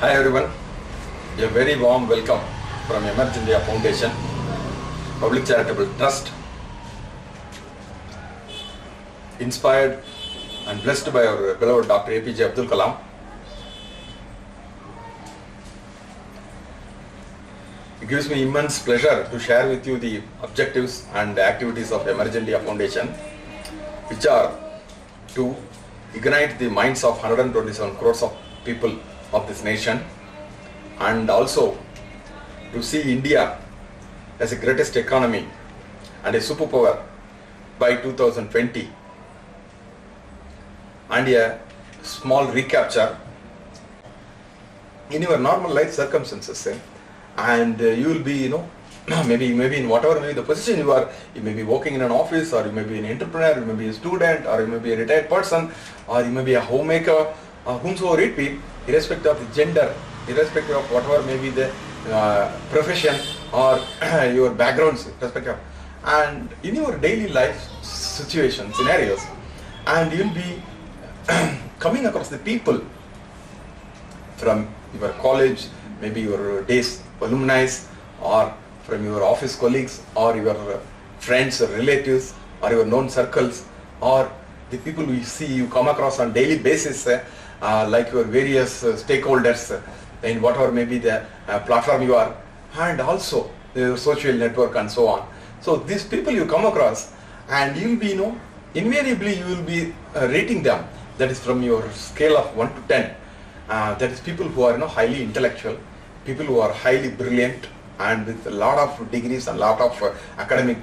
Hi everyone, a very warm welcome from Emerge India Foundation, Public Charitable Trust, inspired and blessed by our beloved Dr. APJ Abdul Kalam. It gives me immense pleasure to share with you the objectives and activities of Emerge India Foundation, which are to ignite the minds of 127 crores of people of this nation, and also to see India as a greatest economy and a superpower by 2020. And a small recapture in your normal life circumstances, and you will be, maybe in whatever maybe the position you are. You may be working in an office, or you may be an entrepreneur, you may be a student, or you may be a retired person, or you may be a homemaker, or whomsoever it be, irrespective of the gender, irrespective of whatever may be the profession or your backgrounds, irrespective, and in your daily life situations, scenarios, and you will be coming across the people from your college, maybe your days alumni, or from your office colleagues, or your friends or relatives, or your known circles, or the people you come across on daily basis, like your various stakeholders in whatever may be the platform you are, and also the social network and so on. So these people you come across, and you will be, invariably you will be rating them, that is from your scale of 1 to 10. That is people who are highly intellectual, people who are highly brilliant, and with a lot of degrees and lot of academic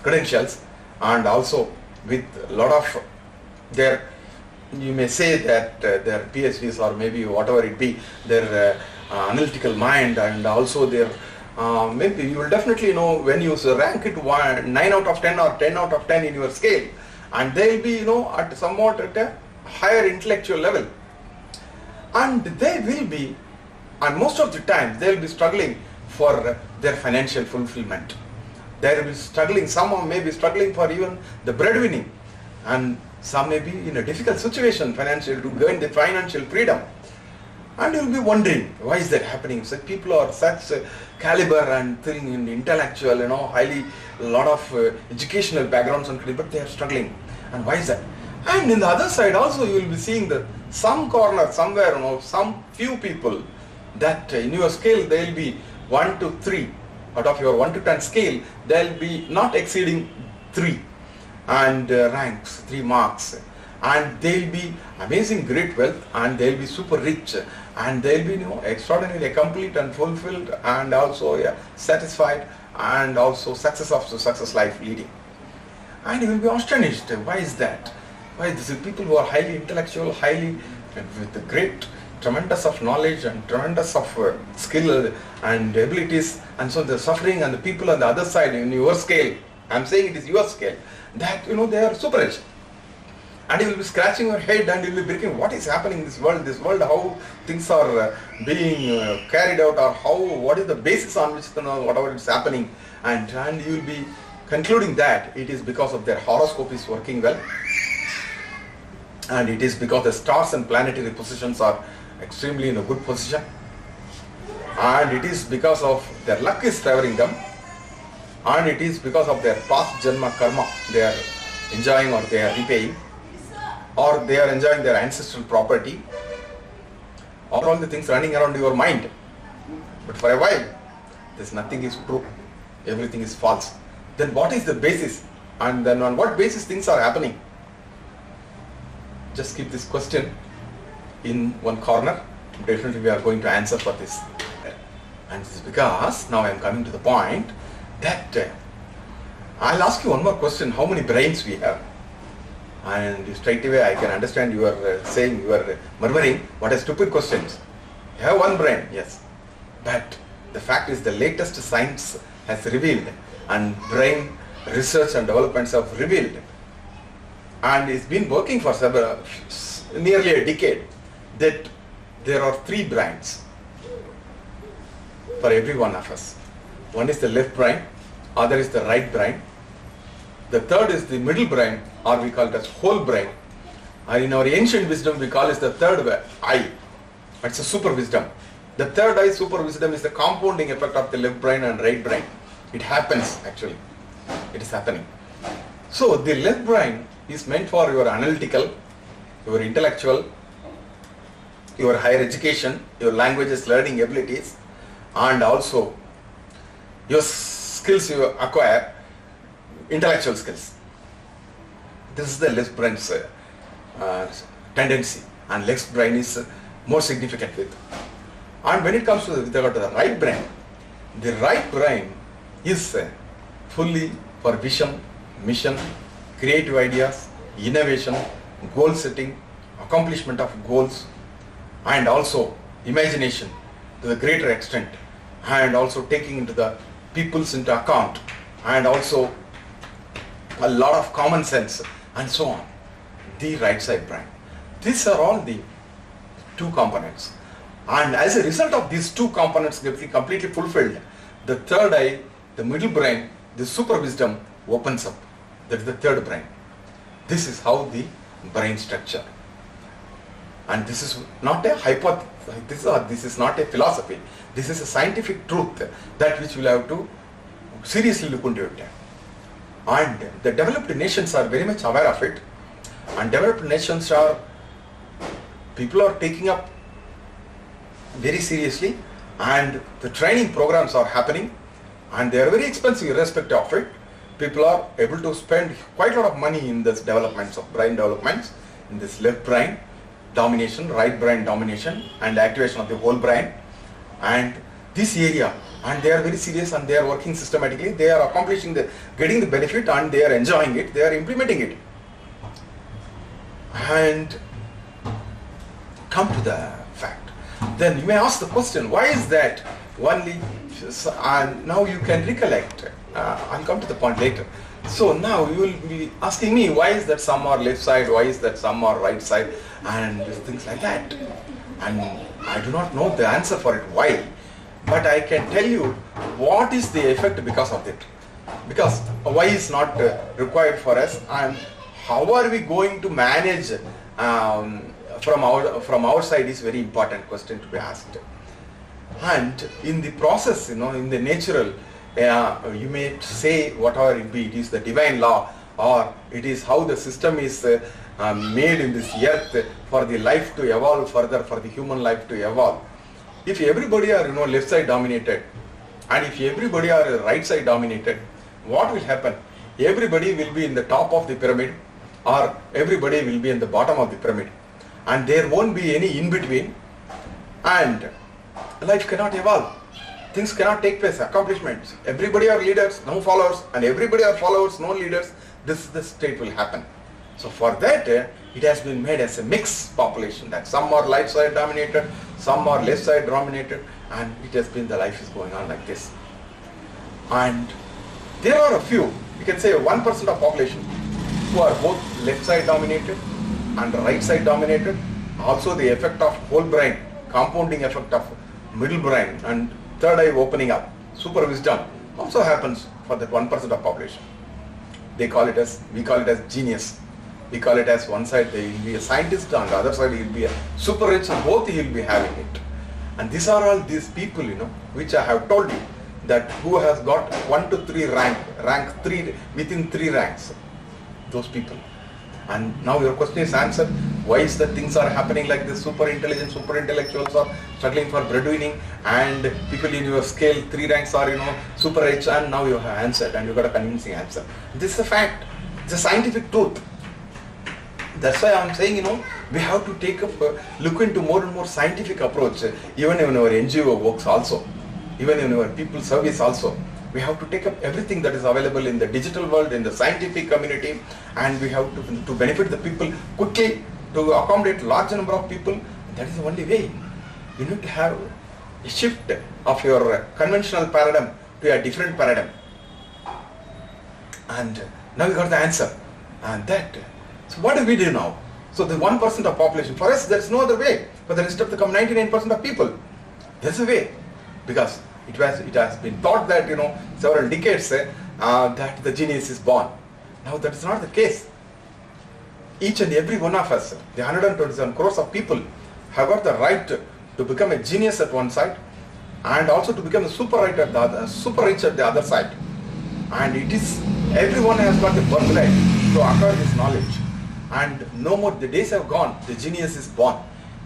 credentials, and also with a lot of their, you may say that their PhDs, or maybe whatever it be, their analytical mind, and also their maybe you will definitely know when you rank it 9 out of 10 or 10 out of 10 in your scale, and they will be at somewhat at a higher intellectual level, and they will be, and most of the time they will be struggling for their financial fulfillment. They will be struggling, some may be struggling for even the breadwinning, and some may be in a difficult situation financial to gain the financial freedom. And you will be wondering, why is that happening? Such people are such caliber and thing in intellectual, highly, a lot of educational backgrounds, but they are struggling. And why is that? And in the other side also you will be seeing that some corner, somewhere, some few people that in your scale they will be 1 to 3. Out of your 1 to 10 scale, they will be not exceeding 3. And ranks 3 marks, and they will be amazing great wealth, and they will be super rich, and they will be extraordinarily complete and fulfilled, and also satisfied, and also success life leading. And you will be astonished, why is that? Why these people who are highly intellectual, highly with great tremendous of knowledge and tremendous of skill and abilities, and so the suffering, and the people on the other side in your scale, I am saying it is your scale, that they are super rich, and you will be scratching your head, and you will be thinking, what is happening in this world, how things are being carried out, or what is the basis on which whatever is happening, and you will be concluding that it is because of their horoscope is working well, and it is because the stars and planetary positions are extremely in a good position, and it is because of their luck is favoring them, and it is because of their past janma karma they are enjoying, or they are repaying, or they are enjoying their ancestral property, or all the things running around your mind. But for a while, this nothing is true, everything is false. Then what is the basis? And then on what basis things are happening? Just keep this question in one corner. Definitely we are going to answer for this. And this is because now I am coming to the point that I'll ask you one more question. How many brains we have? And straight away I can understand you are saying, you are murmuring, what a stupid questions. You have one brain, yes. But the fact is the latest science has revealed, and brain research and developments have revealed, and it's been working for nearly a decade, that there are 3 brains for every one of us. One is the left brain, other is the right brain, the third is the middle brain, or we call it as whole brain, or in our ancient wisdom we call it the third eye. It's a super wisdom. The third eye super wisdom is the compounding effect of the left brain and right brain. It happens actually. It is happening. So the left brain is meant for your analytical, your intellectual, your higher education, your languages learning abilities, and also your skills you acquire, intellectual skills. This is the left brain's tendency, and left brain is more significant with. And when it comes to the right brain is fully for vision, mission, creative ideas, innovation, goal setting, accomplishment of goals, and also imagination to the greater extent, and also taking into the people's into account, and also a lot of common sense, and so on. The right side brain. These are all the two components. And as a result of these two components getting completely fulfilled, the third eye, the middle brain, the super wisdom opens up. That is the third brain. This is how the brain structure. And this is not a this is not a philosophy. This is a scientific truth that which we'll have to seriously look into it. And the developed nations are very much aware of it. And developed nations people are taking up very seriously, and the training programs are happening, and they are very expensive irrespective of it. People are able to spend quite a lot of money in this developments of brain developments, in this left brain domination, right brain domination, and activation of the whole brain, and this area, and they are very serious, and they are working systematically. They are accomplishing getting the benefit, and they are enjoying it, they are implementing it. And come to the fact. Then you may ask the question, why is that only, and now you can recollect, I'll come to the point later. So now you will be asking me, why is that some are left side, why is that some are right side, and things like that. And I do not know the answer for it, why, but I can tell you what is the effect because of it. Because why is not required for us, and how are we going to manage from our side is very important question to be asked. And in the process, in the natural, you may say whatever it be, it is the divine law, or it is how the system is made in this earth for the life to evolve further, for the human life to evolve. If everybody are left side dominated, and if everybody are right side dominated, what will happen? Everybody will be in the top of the pyramid, or everybody will be in the bottom of the pyramid, and there won't be any in between, and life cannot evolve. Things cannot take place, accomplishments. Everybody are leaders, no followers, and everybody are followers, no leaders. This is the state will happen. So for that, it has been made as a mixed population, that some are right side dominated, some are left side dominated, and it has been, the life is going on like this. And there are a few, you can say 1% of population who are both left side dominated and right side dominated. Also the effect of whole brain, compounding effect of middle brain and third eye opening up, super wisdom also happens for that 1% of population. We call it as genius. We call it as one side he will be a scientist, on the other side he will be a super rich, and both he will be having it. And these are all these people, which I have told you, that who has got 1 to 3 rank 3 within 3 ranks, those people. And now your question is answered. Why is that things are happening like this? Super intelligent, super intellectuals are struggling for breadwinning, and people in your scale 3 ranks are super rich, and now you have answered, and you got a convincing answer. This is a fact. It's a scientific truth. That's why I'm saying, we have to take up, look into more and more scientific approach, even in our NGO works also, even in our people service also. We have to take up everything that is available in the digital world, in the scientific community, and we have to benefit the people quickly, to accommodate large number of people. That is the only way. You need to have a shift of your conventional paradigm to a different paradigm. And now you got the answer. And that, so what do we do now? So the 1% of population, for us there is no other way. For the rest of the 99% of people, there's a way. Because it has been thought that, several decades that the genius is born. Now that is not the case. Each and every one of us, the 127 crores of people, have got the right to become a genius at one side and also to become a super rich at the other side. And it is, everyone has got the birthright to acquire this knowledge. And no more, the days have gone, the genius is born.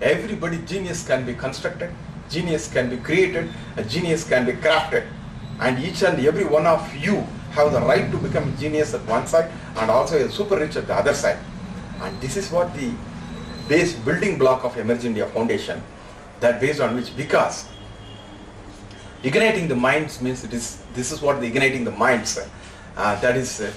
Everybody, genius can be constructed, genius can be created, a genius can be crafted. And each and every one of you have the right to become a genius at one side and also a super rich at the other side. And this is what the base building block of Emerge India Foundation, that based on which, because igniting the minds means this is what the igniting the minds, that is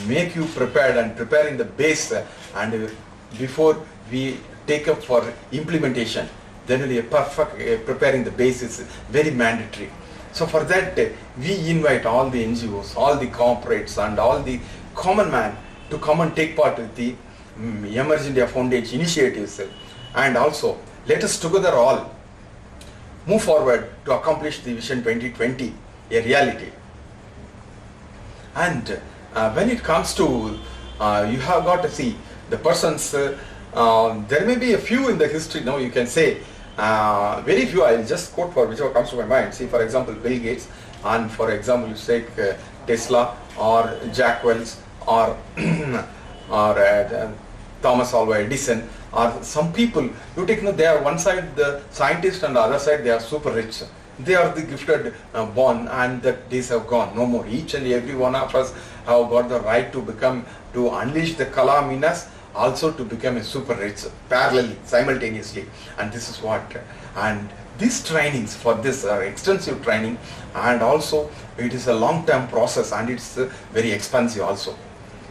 make you prepared and preparing the base, and before we take up for implementation, then only a perfect preparing the base is very mandatory. So for that we invite all the NGOs, all the corporates and all the common man to come and take part with the Emerge India Foundation initiatives, and also let us together all move forward to accomplish the Vision 2020 a reality. And when it comes to, you have got to see the persons, there may be a few in the history, now you can say, very few, I'll just quote for whichever comes to my mind. See, for example, Bill Gates, and for example, you take Tesla or Jack Welch or Thomas Alva Edison, or some people, you take, they are one side the scientist and the other side they are super rich. They are the gifted born, and that days have gone, no more. Each and every one of us have got the right to become, to unleash the Kalam in us, also to become a super rich, parallelly, simultaneously. And this is what, and these trainings for this are extensive training, and also it is a long-term process, and it's very expensive also.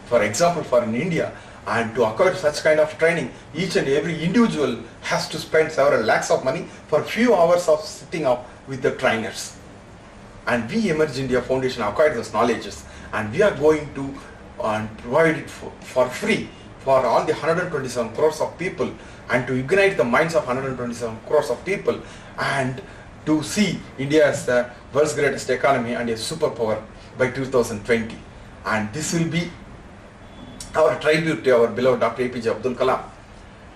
For example, for in India, and to acquire such kind of training, each and every individual has to spend several lakhs of money for few hours of sitting up with the trainers. And we Emerge India Foundation acquired those knowledges, and we are going to provide it for free for all the 127 crores of people, and to ignite the minds of 127 crores of people, and to see India as the world's greatest economy and a superpower by 2020. And this will be our tribute to our beloved Dr. APJ Abdul Kalam.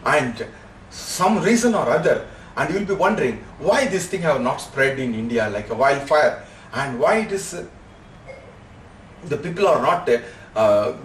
And some reason or other, and you will be wondering why this thing have not spread in India like a wildfire, and why it is the people are not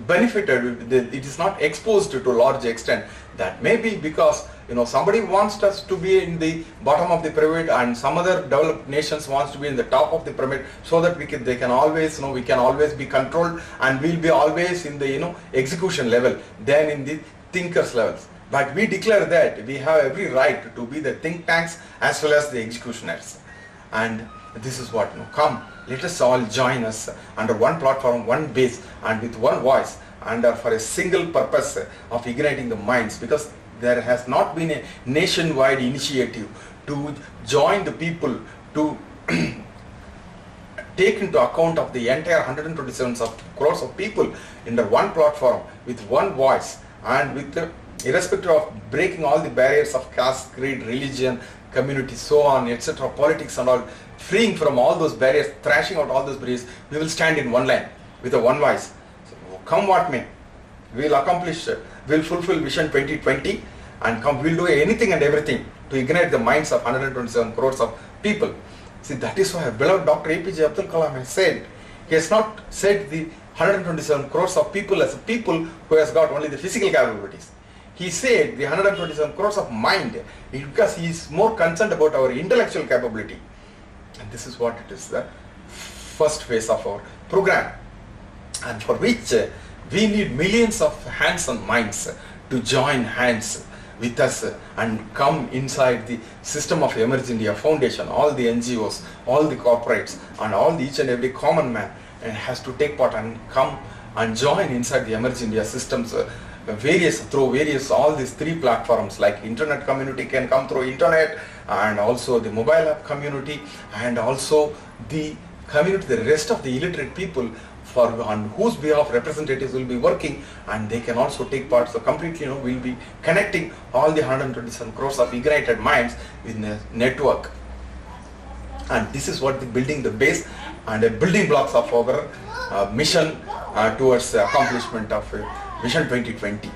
benefited, it is not exposed to a large extent. That may be because somebody wants us to be in the bottom of the pyramid, and some other developed nations wants to be in the top of the pyramid, so that they can always, we can always be controlled, and we'll be always in the execution level than in the thinkers levels. But we declare that we have every right to be the think tanks as well as the executioners. And this is what, come, let us all join us under one platform, one base, and with one voice, and for a single purpose of igniting the minds, because there has not been a nationwide initiative to join the people to take into account of the entire 127 crores of people under one platform with one voice, and with irrespective of breaking all the barriers of caste, creed, religion, community, so on, etc., politics and all, freeing from all those barriers, thrashing out all those barriers, we will stand in one line with a one voice. So, come what may, we will accomplish, we will fulfill Vision 2020, and come, we will do anything and everything to ignite the minds of 127 crores of people. See, that is why beloved Dr. APJ Abdul Kalam has said, he has not said the 127 crores of people as people who has got only the physical capabilities. He said the 127 crores of mind, because he is more concerned about our intellectual capability. And this is what it is, the first phase of our program, and for which we need millions of hands and minds to join hands with us and come inside the system of Emerge India Foundation. All the NGOs, all the corporates, and all each and every common man has to take part and come and join inside the Emerge India systems, through various, all these three platforms, like internet community can come through internet, and also the mobile app community, and also the community, the rest of the illiterate people, on whose behalf representatives will be working, and they can also take part. So completely, we'll be connecting all the 127 crores of ignited minds in the network. And this is what the building the base and the building blocks of our mission towards the accomplishment of Vision 2020.